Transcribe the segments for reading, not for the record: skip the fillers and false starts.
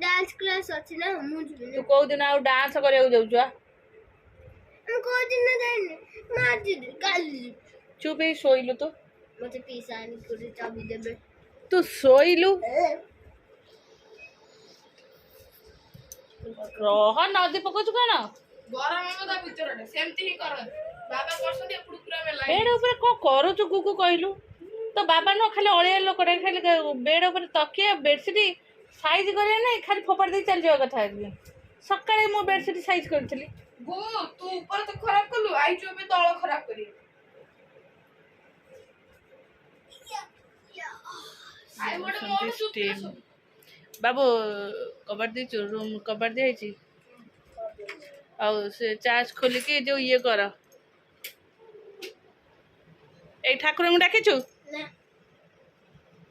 Dance class अछि ना मु तू को दिन आ डांस करे जाऊ हम को दिन जाने मार दे काल चुप ही सोइलु तो मते पीसानी करे चाबी देबे तू सोइलु रह नदी पकोछु कण गरम में ता भीतर सेमती ही कर बाबा करसन एपुड पूरा में लाइन बेड ऊपर को करूछु गुगु कहलु तो बाबा न खाली अळिया लोक खाली बेड ऊपर तकिया बेडशीट साइज करे नहीं खाली फोपड़ दे चल जाओ कथा सकाळे मो बेडशीट साइज करथली गो तू ऊपर तो खराब करलु आई जो में तळ खराब करी आई मोड मोड सुते बाबू कबर दे रूम कबर दे छी और से चार्ज खोल के जो ये कर ए ठाकुर को डाके छु ना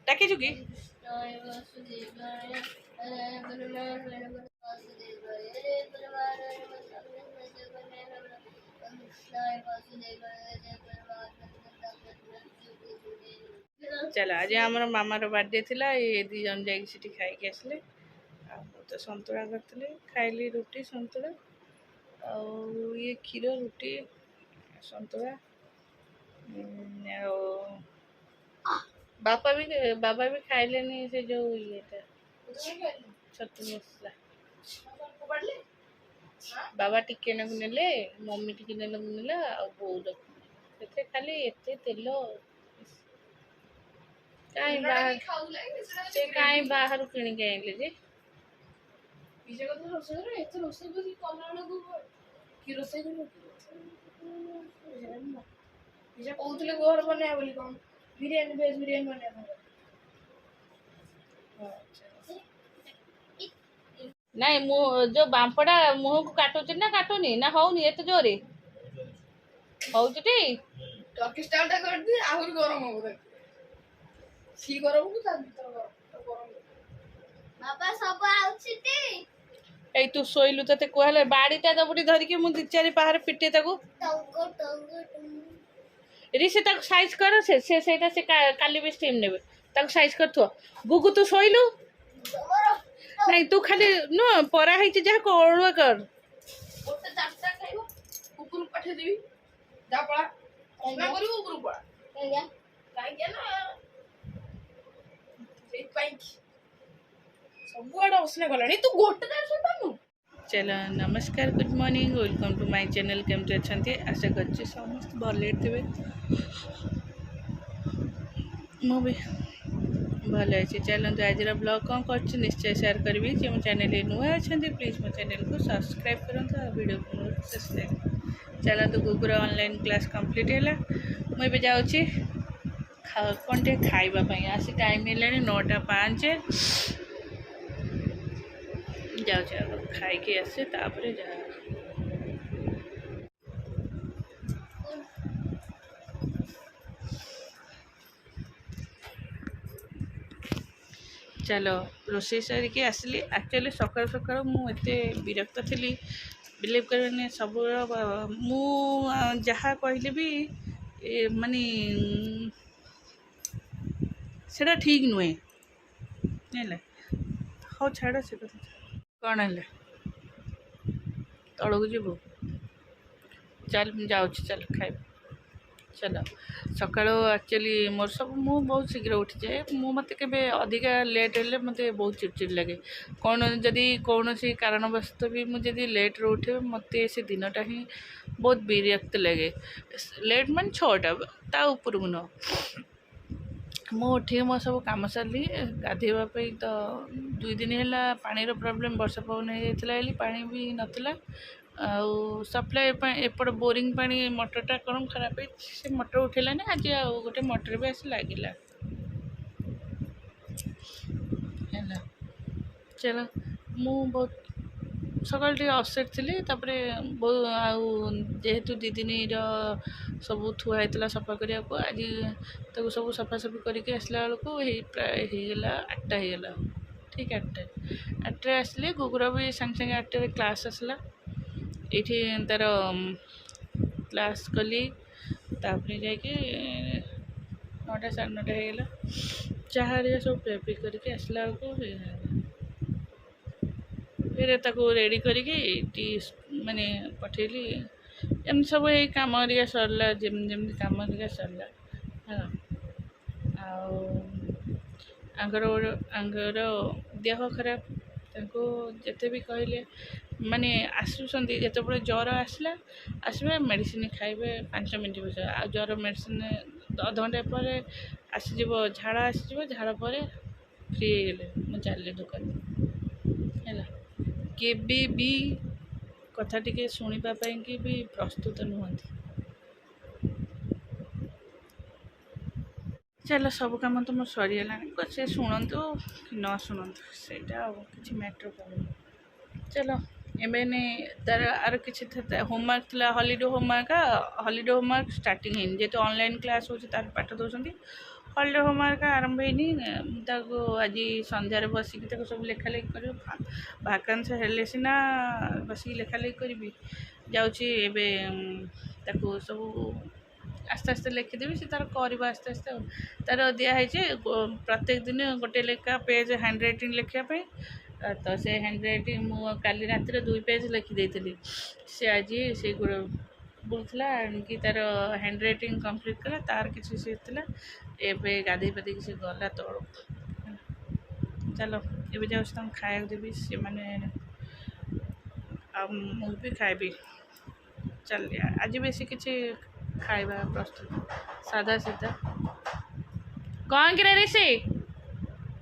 डाके छु की चलो आज आमर मामार बर्थडे थिला ये दी जन जाई सिटी खाई के आसले आ तो संतुला करथले खाइली रोटी संतुला और ये क्षीर रोटी संतुला बापा भी खाइलेनी से जो ये छतु मसला बाबा टिके नगु नेले मम्मी टिके नगु नेला और बो रखते खाली एते तेल काई बाहर से काई बाहर किन के आइले जे विजय को रोसे रे एत रोसे बसी कला लगु की रोसे को विजय कहउतले घर बने बोली कम बिरयानी वेज बिरयानी बने नहीं मु जो बांपड़ा मुह को काटुच ना काटुनी ना होनी एत जोरे होउचटी टर्की स्टाइल टा कर दी आहुर गरम हो देख सी गरम को ता भीतर गरम बाबा सब आउछिती ए तू सोइलु तते कहले बाड़ीटा दबडी धरि के मु दी चारि पहाड़ पिटे ताको टंगो टंगो रिसे ताको साइज कर से सेटा से काली भी स्टीम नेबे ताको साइज कर थो गुगु तू सोइलु नहीं तू खाली न परा है जा कोळवा कर ओते चारटा खाइबो कुकुर पठे देबी जा पळा ना करू कुकुर पळा क्या काई के ना एक पाइंट सब आडा उसने गलानी तू गोटे दार सुतानु चलो नमस्कार good morning welcome to my channel केमते अछंती आशा करछि समस्त भले थिबे मो भी भले अच्छे चलते आज ब्लॉग कौन कर निश्चय शेयर करी जो चैनल नुआ अच्छा प्लीज मो चैनल को सब्सक्राइब करूँ वीडियो को शेष चलते गुगुर ऑनलाइन क्लास कंप्लीट है मुझे जाऊँगी कौन टे खावाई आसी टाइम है 9:05 जाऊँ खाई आसे तापर जा चलो रोसे सारिकी आसली एक्चुअली सकाल सकाल मुझे विरक्त थी बिलीव कर सब मु जहाँ कहले भी माने सेटा ठीक नुहे हाँ छाड़ से कौन है तौक जीवु चल जाऊँ चल खाइब चलो सकाल एक्चुअली मोर सब मु बहुत शीघ्र उठी जाए मु मत के अधिका लेट हेल्ले मत बहुत चिड़चिड़ लगे कौन जदि कौन सी कारणवश भी मुझे लेट रे उठे मत से दिनटा ही बहुत विरक्त लगे लेट मान 6टा ता ऊपर को न मु उठे मो सब कम सारी गाधेवाई तो 2 दिन है पानी प्रॉब्लम वर्षा पवन हो पानी भी नाला आउ सप्लाई एपट बोरिंग पानी मोटरटा कौन खराब से मोटर उठेलानी आज गोटे मोटर भी आस लगिला है चलो मु बहुत सकाल टे अपसेट थी जेहेतु 2 दिन सब थुआ होता सफा करने को आज तो सब सफासफी करके आसला बेलू प्राय होगला 8टा होगला ठीक 8टा आसले गुगुर भी सांगे सांगे 8टा क्लास आसला ये तार क्लास कली तापर जाकि 9टा 9:30 होगला चाह सब पे करके आसला बेलू ଫେରେ ତାକୁ ରେଡ଼ି କରିକି ଟି ମାନେ ପଠେଇଲି। ଏମିତି ସବୁ ଏଇ କାମ ହେରିକା ସରିଲା, ଯେମିତି କାମ ହେରିକା ସରିଲା ହେଲା। ଆଉ ଆଙ୍କର ଦେହ ଖରାପ, ତାଙ୍କୁ ଯେତେ ବି କହିଲେ ମାନେ ଆସୁଛନ୍ତି, ଯେତେବେଳେ ଜ୍ୱର ଆସିବେ ମେଡ଼ିସିନ ଖାଇବେ 5 ମିନିଟ୍ ଭିତରେ, ଆଉ ଜ୍ୱର ମେଡ଼ିସିନ ଅଧଘଣ୍ଟା ପରେ ଆସିଯିବ, ଝାଳ ଆସିଯିବ, ଝାଳ ପରେ ଫ୍ରି ହେଇଗଲେ ମୁଁ ଚାଲିଲି ଦୋକାନ ହେଲା। କେବେ ବି କଥା ଟିକେ ଶୁଣିବା ପାଇଁକି ବି ପ୍ରସ୍ତୁତ ନୁହନ୍ତି। ଚାଲ, ସବୁ କାମ ତ ମୋର ସରିଗଲାଣି, ସେ ଶୁଣନ୍ତୁ କି ନ ଶୁଣନ୍ତୁ ସେଇଟା ଆଉ କିଛି ମ୍ୟାଟର କରୁନି। ଚାଲ ଏବେ ତାର ଆର କିଛି ହୋମୱାର୍କ ଥିଲା, ହଲିଡେ ହୋମୱାର୍କ ଷ୍ଟାର୍ଟିଂ ହେଇନି, ଯେହେତୁ ଅନଲାଇନ୍ କ୍ଲାସ୍ ହେଉଛି ତାର ପାଠ ଦେଉଛନ୍ତି। ହଲିଡେ ହୋମୱାର୍କ ଆରମ୍ଭ ହେଇନି। ମୁଁ ତାକୁ ଆଜି ସନ୍ଧ୍ୟାରେ ବସିକି ତାକୁ ସବୁ ଲେଖାଲେଖି କରିବ, ଭାକାନ୍ସ ହେଲେ ସିନା ବସିକି ଲେଖାଲେଖି କରିବି। ଯାଉଛି ଏବେ ତାକୁ ସବୁ ଆସ୍ତେ ଆସ୍ତେ ଲେଖିଦେବି, ସେ ତାର କରିବ ଆସ୍ତେ ଆସ୍ତେ। ଆଉ ତାର ଦିଆହେଇଛି ପ୍ରତ୍ୟେକ ଦିନ ଗୋଟେ ଲେଖା ପେଜ୍ ହ୍ୟାଣ୍ଡ ରାଇଟିଂ ଲେଖିବା ପାଇଁ। ତ ସେ ହ୍ୟାଣ୍ଡ ରାଇଟିଂ ମୁଁ କାଲି ରାତିରେ 2 ପେଜ୍ ଲେଖିଦେଇଥିଲି। ସେ ଆଜି ସେଇଗୁଡ଼ା ବୁଲୁଥିଲା, ଆଣିକି ତାର ହ୍ୟାଣ୍ଡ ରାଇଟିଂ କମ୍ପ୍ଲିଟ୍ କଲା। ତାର କିଛି ସେ ଥିଲା, ଏବେ ଗାଧୋଇ ପାଧେଇକି ସେ ଗଲା ତଳକୁ। ଚାଲ ଏବେ ଯାଉଛି ତାଙ୍କୁ ଖାଇବାକୁ ଦେବି, ସେମାନେ ଆଉ ମୁଁ ବି ଖାଇବି। ଚାଲ, ଆଜି ବେଶୀ କିଛି ଖାଇବା ପ୍ରସ୍ତୁତ, ସାଧା ସିଧା। କ'ଣ କିରେ ରିଷି,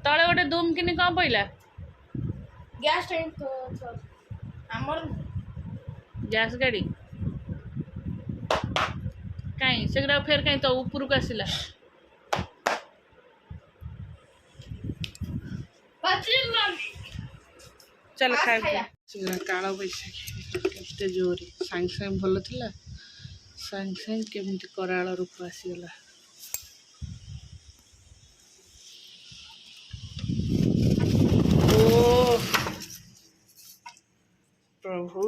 ତଳେ ଗୋଟେ ଦୁମ୍ କିନି କ'ଣ ପଇଲା? ଗ୍ୟାସ୍ ଟାଙ୍କି ଆମର ଗ୍ୟାସ୍ ଗାଡ଼ି କାଇଁ ସେଗୁଡ଼ା ଫେର କାଇଁ ତ ଉପରକୁ ଆସିଲା? ଚାଲ ଖାଇବା। କାଳ ବୈଶାଖୀ କେତେ ଜୋରେ, ସାଙ୍ଗେ ସାଙ୍ଗେ ଭଲ ଥିଲା, ସାଙ୍ଗେ ସାଙ୍ଗେ କେମିତି କରାଳ ରୂପ ଆସିଗଲା। ଓ ପ୍ରଭୁ,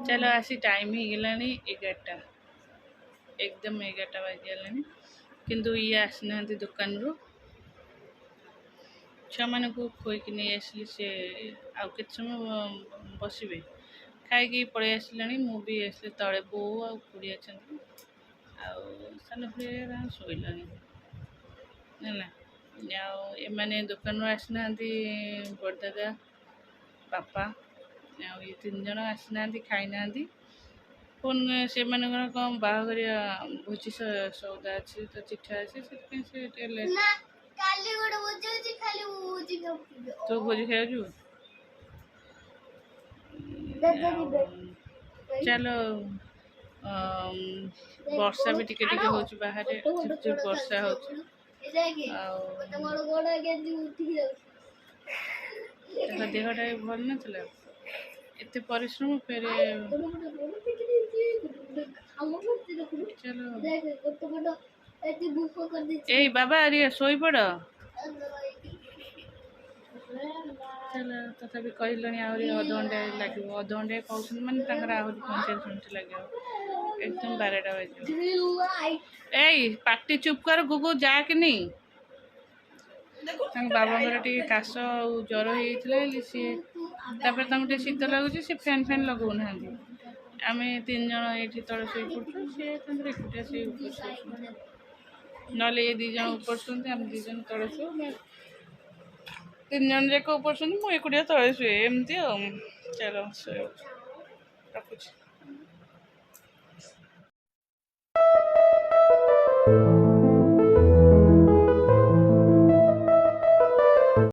ଚାଲ ଆସି ଟାଇମ୍ ହେଇଗଲାଣି 11ଟା, ଏକଦମ 11ଟା ବାଜିଗଲାଣି, କିନ୍ତୁ ଇଏ ଆସିନାହାନ୍ତି ଦୋକାନରୁ। ଛୁଆମାନଙ୍କୁ ଖୋଇକି ନେଇ ଆସିଲି, ସେ ଆଉ କେତେ ସମୟ ବସିବେ, ଖାଇକି ପଳେଇ ଆସିଲାଣି। ମୁଁ ବି ଆସିଲି ତଳେ, ବୋଉ ଆଉ ଖୁଡ଼ି ଅଛନ୍ତି, ଆଉ ସାନ ଖୁଡ଼ି ଶୋଇଲାଣି ହେଲା। ଆଉ ଏମାନେ ଦୋକାନରୁ ଆସିନାହାନ୍ତି, ବଡ଼ଦାଦା, ବାପା, ଆଉ ଏ 3 ଜଣ ଆସିନାହାନ୍ତି, ଖାଇନାହାନ୍ତି। ପୁଣି ସେମାନଙ୍କର କ'ଣ ବାହାଘରିଆ ଭୋଜି ସଉଦା ଅଛି, ତ ଚିଠା ଅଛି, ସେଥିପାଇଁ ସେ ଟିକେ ଲେଟ୍। କାଲି ଗୋଟେ ଭୋଜି ଅଛି, ଖାଲି ଭୋଜି ଖାଉଛୁ। ତୁ ଭୋଜି ଖାଇବାକୁ ଚାଲ। ବର୍ଷା ବି ଟିକେ ଟିକେ ହେଉଛି ବାହାରେ, ଝିପଝିପ ବର୍ଷା ହେଉଛି। ଆଉ ତାଙ୍କ ଦେହଟା ବି ଭଲ ନଥିଲା, ଏତେ ପରିଶ୍ରମ ଫେରେ। ଏଇ ବାବା ଆରେ ଶୋଇପଡ଼। ଚାଲ, ତଥାପି କହିଲେଣି ଆହୁରି ଅଧଘଣ୍ଟେ ଲାଗିବ, ଅଧଘଣ୍ଟେ କହୁଛନ୍ତି ମାନେ ତାଙ୍କର ଆହୁରି 45 ମିନିଟ୍ ଲାଗିବ, ଏକଦମ 12ଟା ବାଜିବ। ଏଇ ପାଟି ଚୁପ୍ କର, ଗୁଗୁ ଯାକିନି। ତାଙ୍କ ବାବାଙ୍କର ଟିକେ କାଶ ଆଉ ଜ୍ୱର ହେଇଯାଇଥିଲା ବୋଲି ସିଏ, ତାପରେ ତାଙ୍କୁ ଟିକେ ଶୀତ ଲାଗୁଛି, ସେ ଫ୍ୟାନ୍ ଲଗାଉନାହାନ୍ତି। ଆମେ 3 ଜଣ ଏଇଠି ତଳେ ଶୋଇପଡ଼ୁଛୁ, ସିଏ ତାଙ୍କର ଏକୁଟିଆ ସେଇ ଉପରେ ଶୋଉଛନ୍ତି, ନହେଲେ ଏ 2 ଜଣ ଉପରେ ଶୁଅନ୍ତି, ଆମେ 2 ଜଣ ତଳେ ଶୋଉ। 3 ଜଣ ଯାକ ଉପରେ ଶୁଅନ୍ତି, ମୁଁ ଏକୁଟିଆ ତଳେ ଶୁଏ, ଏମିତି ଆଉ। ଚାଲ ଶୋଇବାକୁ, ରଖୁଛି।